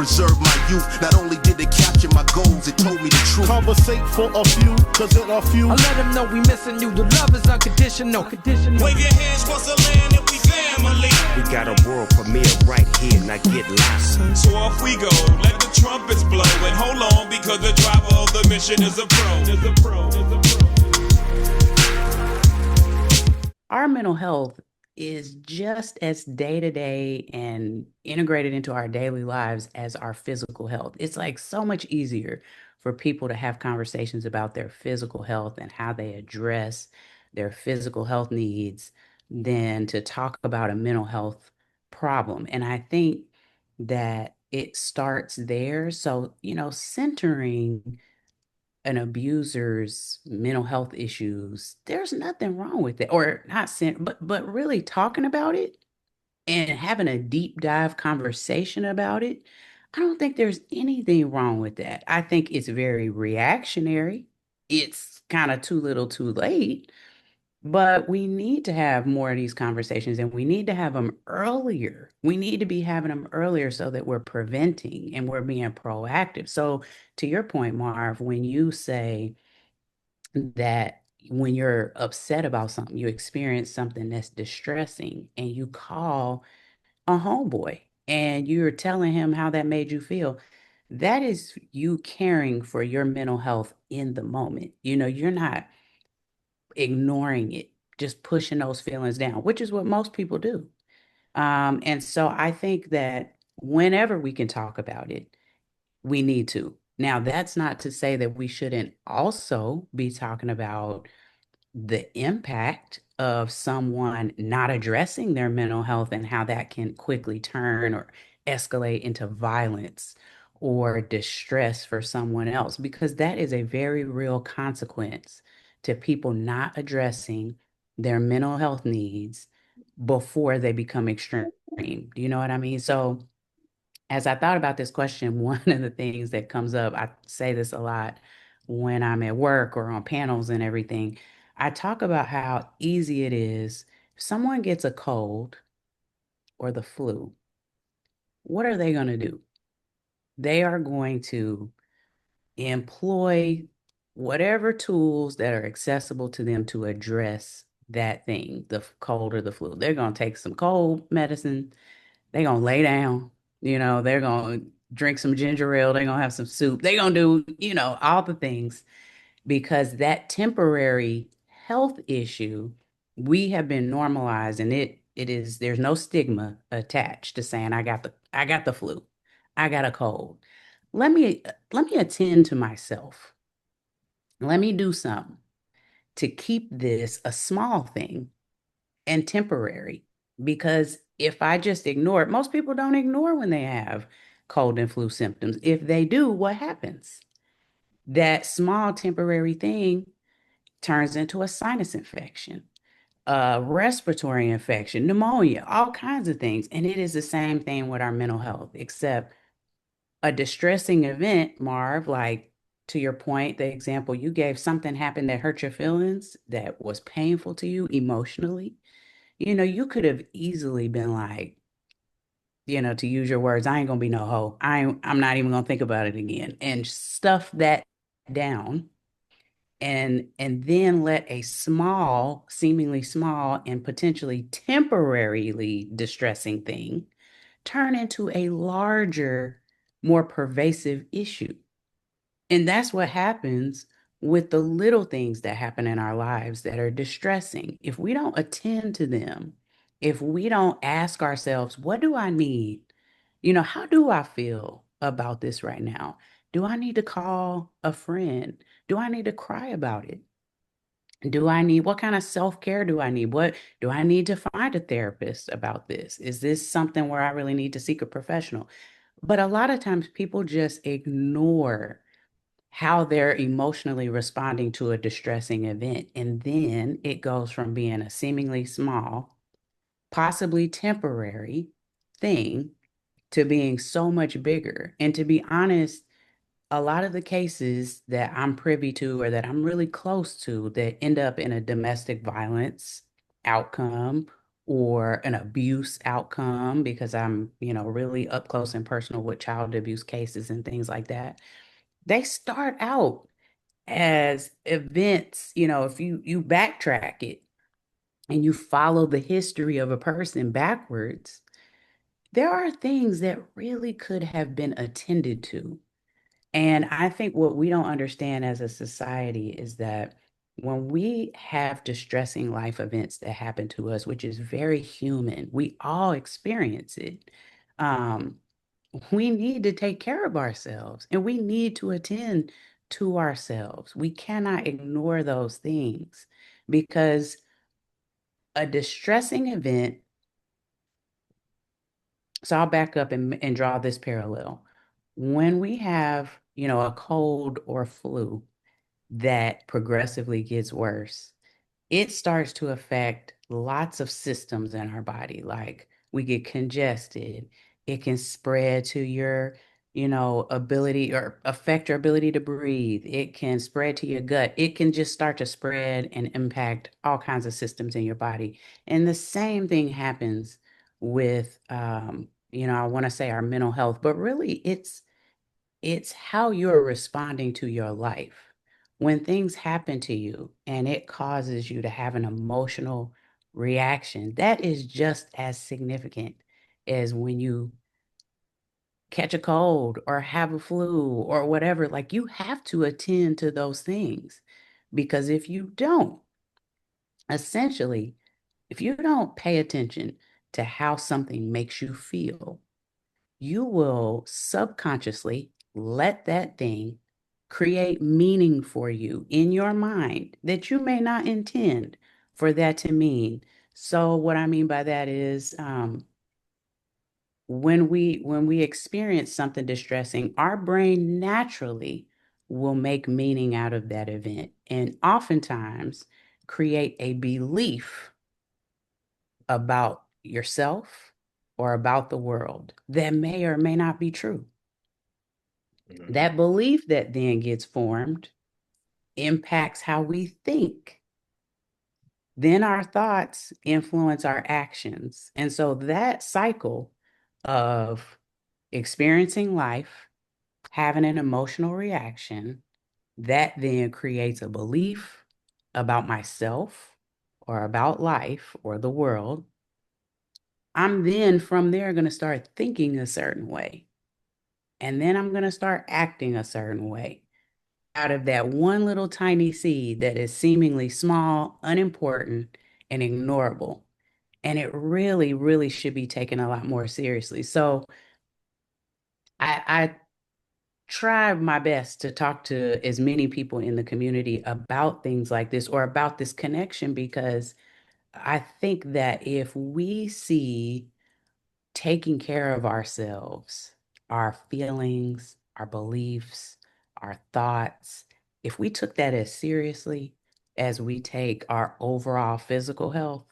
preserved my youth. Not only did it capture my goals, it told me the truth. Conversate for a few, cause in a few. I let them know we missing you. The love is unconditional. Wave your hands across the land if we family. We got a world premiere right here, now get lost. So off we go, let the trumpets blow. And hold on, because the driver of the mission is a pro. Our mental health is just as day-to-day and integrated into our daily lives as our physical health. It's like so much easier for people to have conversations about their physical health and how they address their physical health needs than to talk about a mental health problem. And I think that it starts there. So, centering an abuser's mental health issues, there's nothing wrong with it. Or not but really talking about it and having a deep dive conversation about it, I don't think there's anything wrong with that. I think it's very reactionary. It's kind of too little too late, but we need to have more of these conversations and we need to have them earlier. We need to be having them earlier so that we're preventing and we're being proactive. So to your point, Marv, when you say that when you're upset about something, you experience something that's distressing and you call a homeboy and you're telling him how that made you feel, that is you caring for your mental health in the moment. You're not ignoring it, just pushing those feelings down, which is what most people do. And so I think that whenever we can talk about it, we need to. Now, that's not to say that we shouldn't also be talking about the impact of someone not addressing their mental health and how that can quickly turn or escalate into violence or distress for someone else, because that is a very real consequence to people not addressing their mental health needs before they become extreme. Do you know what I mean? So as I thought about this question, one of the things that comes up, I say this a lot when I'm at work or on panels and everything. I talk about how easy it is. If someone gets a cold or the flu, what are they going to do? They are going to employ whatever tools that are accessible to them to address that thing, the cold or the flu. They're going to take some cold medicine. They're going to lay down. They're going to drink some ginger ale. They're going to have some soup. They're going to do, all the things, because that temporary health issue, we have been normalized, and there's no stigma attached to saying I got the flu. I got a cold. Let me attend to myself. Let me do something to keep this a small thing and temporary, because if I just ignore it, most people don't ignore when they have cold and flu symptoms. If they do, what happens? That small temporary thing turns into a sinus infection, a respiratory infection, pneumonia, all kinds of things. And it is the same thing with our mental health, except a distressing event, Marv, like to your point, the example you gave, something happened that hurt your feelings, that was painful to you emotionally. You could have easily been like, to use your words, I ain't gonna be no hoe. I'm not even gonna think about it again, and stuff that down, and then let a small, seemingly small and potentially temporarily distressing thing turn into a larger, more pervasive issue. And that's what happens with the little things that happen in our lives that are distressing. If we don't attend to them, if we don't ask ourselves, what do I need? How do I feel about this right now? Do I need to call a friend? Do I need to cry about it? What kind of self-care do I need? What do I need to find a therapist about this? Is this something where I really need to seek a professional? But a lot of times people just ignore how they're emotionally responding to a distressing event. And then it goes from being a seemingly small, possibly temporary thing to being so much bigger. And to be honest, a lot of the cases that I'm privy to or that I'm really close to that end up in a domestic violence outcome or an abuse outcome, because I'm, really up close and personal with child abuse cases and things like that. They start out as events, if you backtrack it and you follow the history of a person backwards, there are things that really could have been attended to. And I think what we don't understand as a society is that when we have distressing life events that happen to us, which is very human, we all experience it. Um, we need to take care of ourselves and we need to attend to ourselves. We cannot ignore those things because a distressing event. So I'll back up and draw this parallel. When we have, a cold or flu that progressively gets worse, it starts to affect lots of systems in our body. Like we get congested. It can spread to your, ability or affect your ability to breathe. It can spread to your gut. It can just start to spread and impact all kinds of systems in your body. And the same thing happens with, I want to say our mental health, but really it's how you're responding to your life. When things happen to you and it causes you to have an emotional reaction, that is just as significant as when you catch a cold or have a flu or whatever. Like you have to attend to those things because if you don't, essentially, if you don't pay attention to how something makes you feel, you will subconsciously let that thing create meaning for you in your mind that you may not intend for that to mean. So what I mean by that is when we experience something distressing, our brain naturally will make meaning out of that event and oftentimes create a belief about yourself or about the world that may or may not be true. That belief that then gets formed impacts how we think. Then our thoughts influence our actions. And so that cycle of experiencing life, having an emotional reaction, that then creates a belief about myself or about life or the world. I'm then from there going to start thinking a certain way. And then I'm going to start acting a certain way out of that one little tiny seed that is seemingly small, unimportant, and ignorable. And it really, really should be taken a lot more seriously. So I try my best to talk to as many people in the community about things like this or about this connection because I think that if we see taking care of ourselves, our feelings, our beliefs, our thoughts, if we took that as seriously as we take our overall physical health,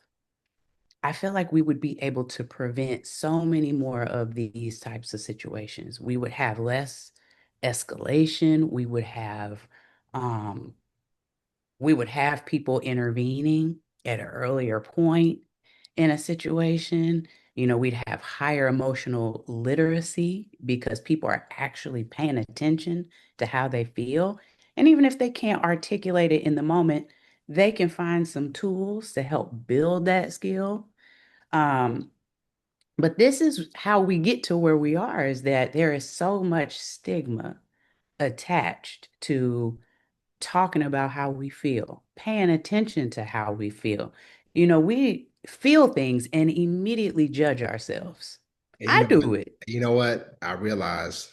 I feel like we would be able to prevent so many more of these types of situations. We would have less escalation. Um, we would have people intervening at an earlier point in a situation. We'd have higher emotional literacy because people are actually paying attention to how they feel. And even if they can't articulate it in the moment, they can find some tools to help build that skill. Um, but this is how we get to where we are, is that there is so much stigma attached to talking about how we feel, paying attention to how we feel. We feel things and immediately judge ourselves. And I do it. you know what? I realized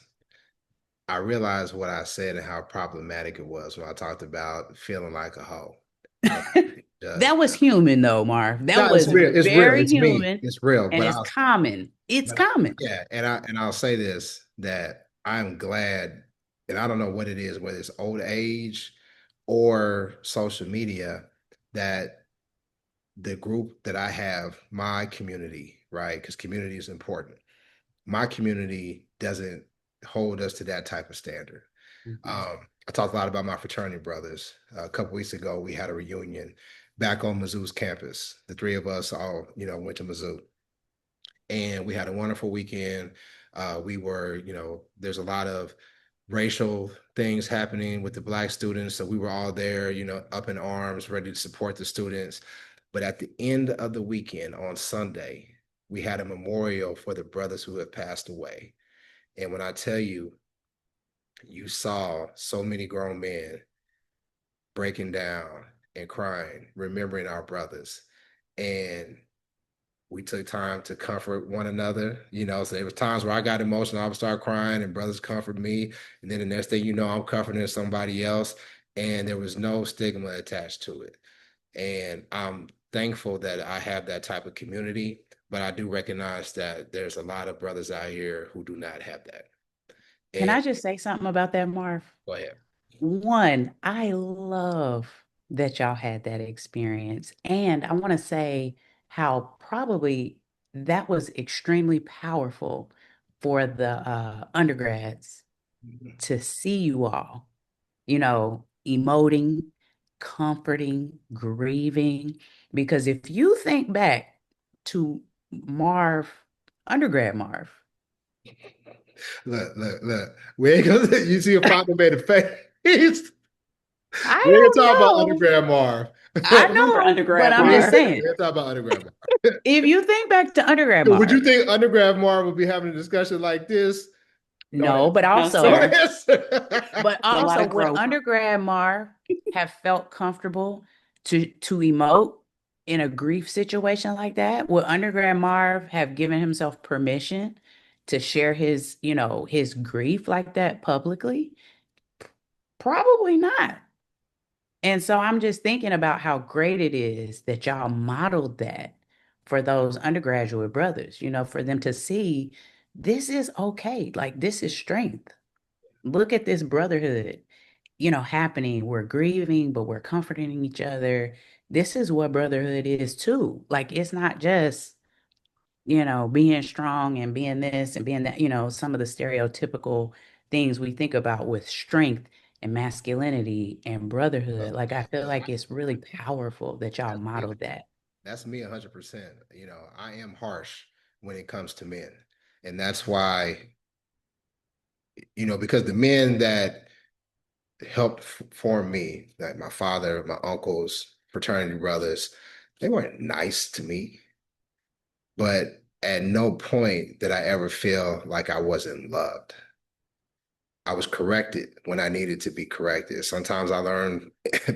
what I said and how problematic it was when I talked about feeling like a hoe. That was human though, Marv. That No, it's was real. It's real. very It's me. human It's real. and it's common. It's common. Yeah, and I'll say this, that I'm glad, and I don't know what it is, whether it's old age or social media, that the group that I have, my community, right? Because community is important. My community doesn't hold us to that type of standard. Mhm. I talked a lot about my fraternity brothers. A couple weeks ago, we had a reunion back on Mizzou's campus. The three of us all, went to Mizzou, and we had a wonderful weekend. We were, there's a lot of racial things happening with the Black students, so we were all there, up in arms, ready to support the students. But at the end of the weekend on Sunday, we had a memorial for the brothers who have passed away. And when I tell you, you saw so many grown men breaking down and crying, remembering our brothers. And we took time to comfort one another, so there was times where I got emotional, I would start crying and brothers comfort me. And then the next thing I'm comforting somebody else. And there was no stigma attached to it. And I'm thankful that I have that type of community, but I do recognize that there's a lot of brothers out here who do not have that. Can I just say something about that, Marv? Go ahead. One, I love that y'all had that experience. And I want to say how probably that was extremely powerful for the undergrads to see you all, emoting, comforting, grieving. Because if you think back to Marv, undergrad Marv. Look. We ain't gonna, you see a father made a face. I We ain't don't talking about know. undergrad Marv. I remember know, undergrad but I'm We just Marv. saying, ain't talking about undergrad Marv. if you think back to undergrad Would you Marv, think undergrad Marv would be having a discussion like this? no, but No, also, sir. but A lot also of would growth. undergrad Marv have felt comfortable to emote in a grief situation like that? Would undergrad Marv have given himself permission to share his, his grief like that publicly? Probably not. And so I'm just thinking about how great it is that y'all modeled that for those undergraduate brothers, for them to see this is okay. Like, this is strength. Look at this brotherhood, happening. We're grieving, but we're comforting each other. This is what brotherhood is too. Like, it's not just, being strong and being this and being that, some of the stereotypical things we think about with strength and masculinity and brotherhood. Like, I feel like it's really powerful that y'all modeled that. That's me 100%. I am harsh when it comes to men. And that's why, because the men that helped form me, like my father, my uncles, fraternity brothers, they weren't nice to me. But at no point did I ever feel like I wasn't loved. I was corrected when I needed to be corrected. Sometimes I learned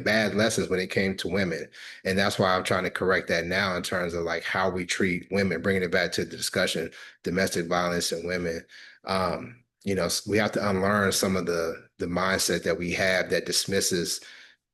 bad lessons when it came to women. And that's why I'm trying to correct that now in terms of like how we treat women, bringing it back to the discussion, domestic violence and women. We have to unlearn some of the mindset that we have that dismisses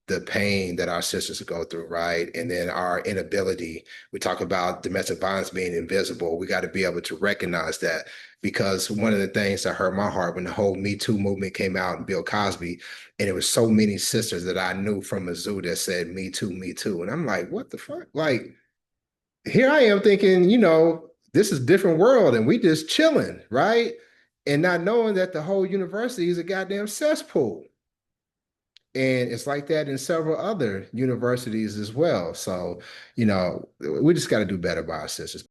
the pain that our sisters go through, right? And then our inability. We talk about domestic violence being invisible. We got to be able to recognize that, because one of the things that hurt my heart when the whole Me Too movement came out and Bill Cosby, and it was so many sisters that I knew from Mizzou that said Me Too, Me Too. And I'm like, what the fuck? Like, here I am thinking, this is a different world and we just chilling, right? And not knowing that the whole university is a goddamn cesspool. And it's like that in several other universities as well. So, we just got to do better by our sisters.